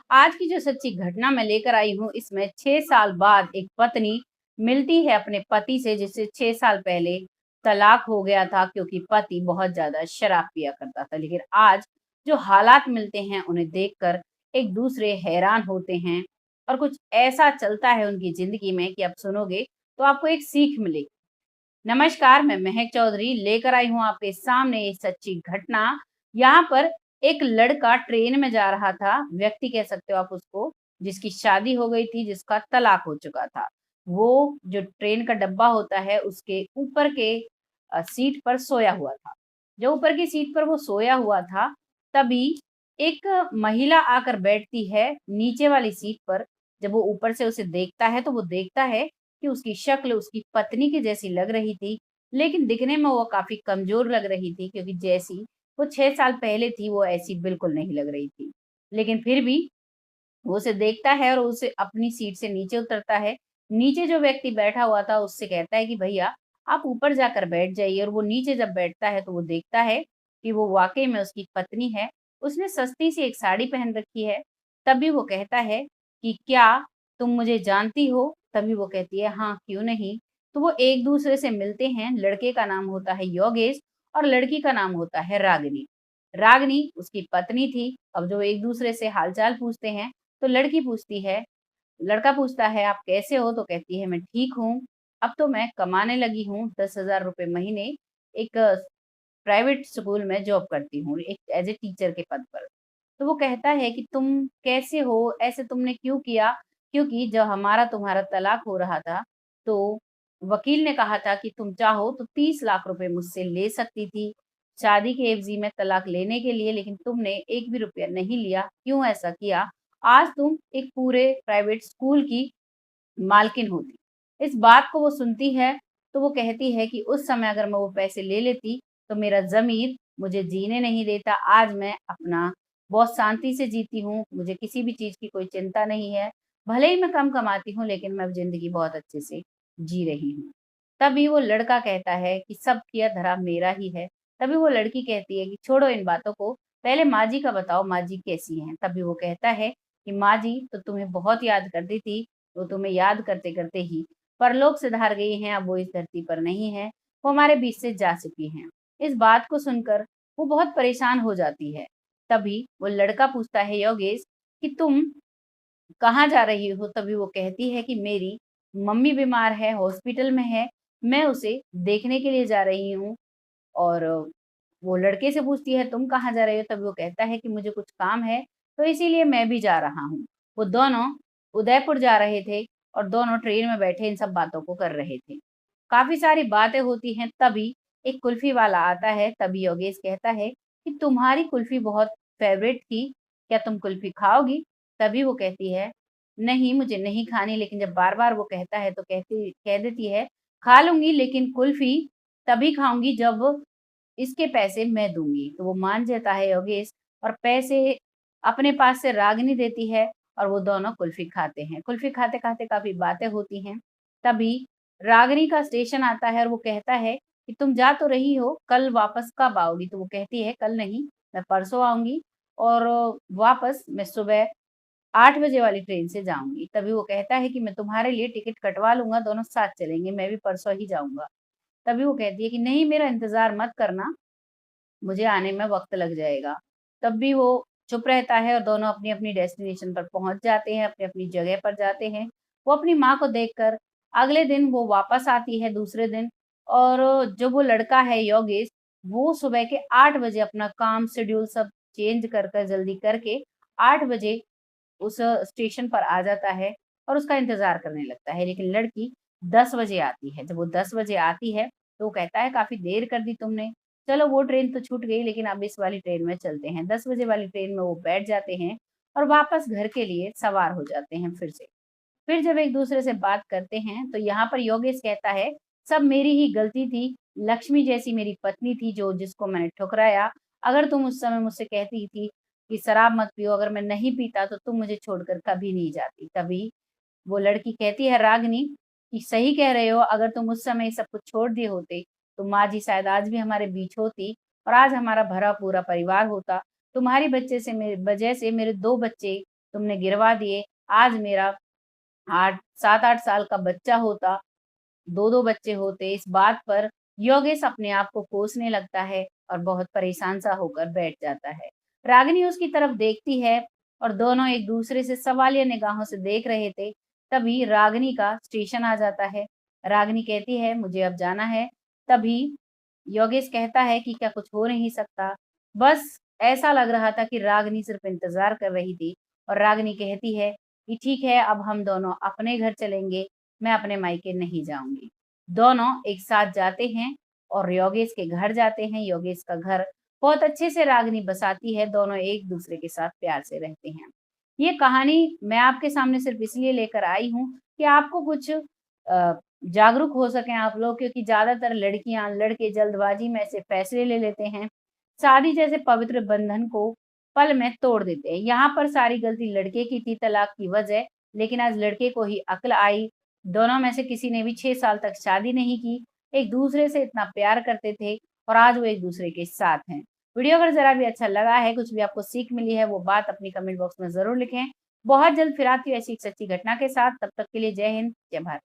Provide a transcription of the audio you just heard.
आज की जो सच्ची घटना मैं लेकर आई हूँ, इसमें 6 साल बाद एक पत्नी मिलती है अपने पति से, जिससे 6 साल पहले तलाक हो गया था क्योंकि पति बहुत ज़्यादा शराब पिया करता था। लेकिन आज जो हालात मिलते हैं, उन्हें देखकर एक-दूसरे हैरान होते हैं और कुछ ऐसा चलता है उनकी ज़िंदगी में कि आप सुनोगे तो आपको एक सीख मिलेगी। नमस्कार, मैं महक चौधरी लेकर आई हूँ आपके सामने एक सच्ची घटना। यहाँ पर एक लड़का ट्रेन में जा रहा था, व्यक्ति कह सकते हो आप उसको, जिसकी शादी हो गई थी, जिसका तलाक हो चुका था। वो जो ट्रेन का डब्बा होता है, उसके ऊपर के सीट पर सोया हुआ था। जो ऊपर की सीट पर वो सोया हुआ था, तभी एक महिला आकर बैठती है नीचे वाली सीट पर। जब वो ऊपर से उसे देखता है, तो वो देखता है कि उसकी शक्ल उसकी पत्नी की जैसी लग रही थी, लेकिन दिखने में वो काफ़ी कमज़ोर लग रही थी क्योंकि जैसी वो 6 साल पहले थी, वो ऐसी बिल्कुल नहीं लग रही थी। लेकिन फिर भी वो उसे देखता है और उसे अपनी सीट से नीचे उतरता है। नीचे जो व्यक्ति बैठा हुआ था, उससे कहता है कि भैया आप ऊपर जाकर बैठ जाइए, और वो नीचे जब बैठता है, तो वो देखता है कि वो वाक़ई में उसकी पत्नी है। उसने सस्ती सी एक साड़ी पहन रखी है। तभी वो कहता है कि क्या तुम मुझे जानती हो? तभी वो कहती है, हाँ, क्यों नहीं? तो वो एक-दूसरे से मिलते हैं। लड़के का नाम होता है योगेश और लड़की का नाम होता है रागिनी। रागिनी उसकी पत्नी थी। अब जो एक-दूसरे से हाल-चाल पूछते हैं, तो लड़का पूछता है, आप कैसे हो? तो कहती है, मैं ठीक हूँ। अब तो मैं कमाने लगी हूँ 10,000 रुपए महीने, एक प्राइवेट स्कूल में जॉब करती हूँ, एक एज़ ए टीचर के पद पर। तो वो कहता है कि तुम कैसे हो? ऐसे तुमने क्यों किया? क्योंकि जब हमारा तुम्हारा तलाक हो रहा था, तो वकील ने कहा था कि तुम चाहो तो 30 लाख रुपए मुझसे ले सकती थी, शादी के एवज़ी में तलाक लेने के लिए, लेकिन तुमने एक भी रुपया नहीं लिया। क्यों ऐसा किया? आज तुम एक पूरे प्राइवेट स्कूल की मालकिन होती। इस बात को वो सुनती है, तो वो कहती है कि उस समय अगर मैं वो पैसे ले लेती, तो मेरा ज़मीर मुझे जीने नहीं देता। आज मैं अपना बहुत शांति से जीती हूँ, मुझे किसी भी चीज़ की कोई चिंता नहीं है। भले ही मैं कम कमाती हूँ, लेकिन मैं अब ज़िंदगी बहुत अच्छे से जी रही हूँ। तभी वो लड़का कहता है कि सब किया धरा मेरा ही है। तभी वो लड़की कहती है कि छोड़ो इन बातों को, पहले माँ जी का बताओ, माँ जी कैसी हैं? तभी वो कहता है कि माँ जी तो तुम्हें बहुत याद करती थी, वो तुम्हें याद करते-करते ही परलोक सिधार गई हैं, अब वो इस धरती पर नहीं है, वो हमारे बीच से जा चुकी हैं। इस बात को सुनकर वो बहुत परेशान हो जाती है। तभी वो लड़का पूछता है योगेश कि तुम कहाँ जा रही हो? तभी वो कहती है कि मेरी मम्मी बीमार है, हॉस्पिटल में है, मैं उसे देखने के लिए जा रही हूँ। और वो लड़के से पूछती है, तुम कहाँ जा रहे हो? तभी वो कहता है कि मुझे कुछ काम है, तो इसीलिए मैं भी जा रहा हूँ। वो दोनों उदयपुर जा रहे थे और दोनों ट्रेन में बैठे इन सब बातों को कर रहे थे। काफ़ी सारी बातें होती हैं, तभी एक कुल्फ़ी वाला आता है। तभी योगेश कहता है कि तुम्हारी कुल्फ़ी बहुत फ़ेवरेट थी, क्या तुम कुल्फ़ी खाओगी? तभी वो कहती है, नहीं मुझे नहीं खानी, लेकिन जब बार-बार वो कहता है तो कह देती है, खा लूँगी लेकिन कुल्फ़ी तभी खाऊँगी जब इसके पैसे मैं दूँगी। तो वो मान जाता है योगेश और पैसे अपने पास से रागिनी देती है और वो दोनों कुल्फ़ी खाते हैं। कुल्फ़ी खाते-खाते काफ़ी बातें होती हैं। तभी रागिनी का स्टेशन आता है और वो कहता है कि तुम जा तो रही हो, कल वापस कब आओगी? तो वो कहती है, कल नहीं, मैं परसों आऊँगी और वापस मैं सुबह 8 बजे वाली ट्रेन से जाऊँगी। तभी वो कहता है कि मैं तुम्हारे लिए टिकट कटवा लूँगा, दोनों साथ चलेंगे, मैं भी परसों ही जाऊँगा। तभी वो कहती है कि नहीं, मेरा इंतज़ार मत करना, मुझे आने में वक़्त लग जाएगा। तब भी वो चुप रहता है और दोनों अपनी-अपनी डेस्टिनेशन पर पहुँच जाते हैं, अपनी-अपनी जगह पर जाते हैं। वो अपनी माँ को देखकर अगले दिन वो वापस आती है दूसरे दिन, और जो वो लड़का है योगेश, वो सुबह के 8 बजे अपना काम शेड्यूल सब चेंज कर कर जल्दी करके 8 बजे उस स्टेशन पर आ जाता है और उसका इंतज़ार करने लगता है। लेकिन लड़की 10 बजे आती है। जब वो 10 बजे आती है, तो वो कहता है, काफ़ी देर कर दी तुमने। चलो वो ट्रेन तो छूट गई, लेकिन अब इस वाली ट्रेन में चलते हैं। 10 बजे वाली ट्रेन में वो बैठ जाते हैं और वापस घर के लिए सवार हो जाते हैं फिर से। फिर जब एक-दूसरे से बात करते हैं, तो यहाँ पर योगेश कहता है, सब मेरी ही गलती थी, लक्ष्मी जैसी मेरी पत्नी थी जो जिसको मैंने ठुकराया। अगर तुम उस समय मुझसे कहती थी कि शराब मत पियो, अगर मैं नहीं पीता तो तुम मुझे छोड़कर कभी नहीं जाती। तभी वो लड़की कहती है रागिनी कि सही कह रहे हो, अगर तुम उस समय सब कुछ छोड़ दिए होते, तो माँ जी शायद आज भी हमारे बीच होती और आज हमारा भरा पूरा परिवार होता। तुम्हारी बच्चे से मेरे वजह से मेरे 2 बच्चे तुमने गिरवा दिए। आज मेरा 7-8 साल का बच्चा होता, 2-2 बच्चे होते। इस बात पर योगेश अपने आप को कोसने लगता है और बहुत परेशान सा होकर बैठ जाता है। रागिनी उसकी तरफ देखती है और दोनों एक दूसरे से सवालिया निगाहों से देख रहे थे। तभी रागिनी का स्टेशन आ जाता है। रागिनी कहती है मुझे अब जाना है। तभी योगेश कहता है कि क्या कुछ हो नहीं सकता। बस ऐसा लग रहा था कि रागिनी सिर्फ इंतजार कर रही थी और रागिनी कहती है कि ठीक है, अब हम दोनों अपने घर चलेंगे, मैं अपने मायके नहीं जाऊंगी। दोनों एक साथ जाते हैं और योगेश के घर जाते हैं। योगेश का घर बहुत अच्छे से रागिनी बसाती है। दोनों एक दूसरे के साथ प्यार से रहते हैं। ये कहानी मैं आपके सामने सिर्फ इसलिए लेकर आई हूँ कि आपको कुछ जागरूक हो सकें आप लोग, क्योंकि ज्यादातर लड़कियां लड़के जल्दबाजी में ऐसे फैसले ले लेते हैं, शादी जैसे पवित्र बंधन को पल में तोड़ देते हैं। यहाँ पर सारी गलती लड़के की थी, तलाक की वजह, लेकिन आज लड़के को ही अक्ल आई। दोनों में से किसी ने भी 6 साल तक शादी नहीं की, एक दूसरे से इतना प्यार करते थे और आज वो एक दूसरे के साथ हैं। वीडियो अगर जरा भी अच्छा लगा है, कुछ भी आपको सीख मिली है, वो बात अपनी कमेंट बॉक्स में जरूर लिखें। बहुत जल्द फिर आती हूँ ऐसी एक सच्ची घटना के साथ। तब तक के लिए जय हिंद, जय भारत।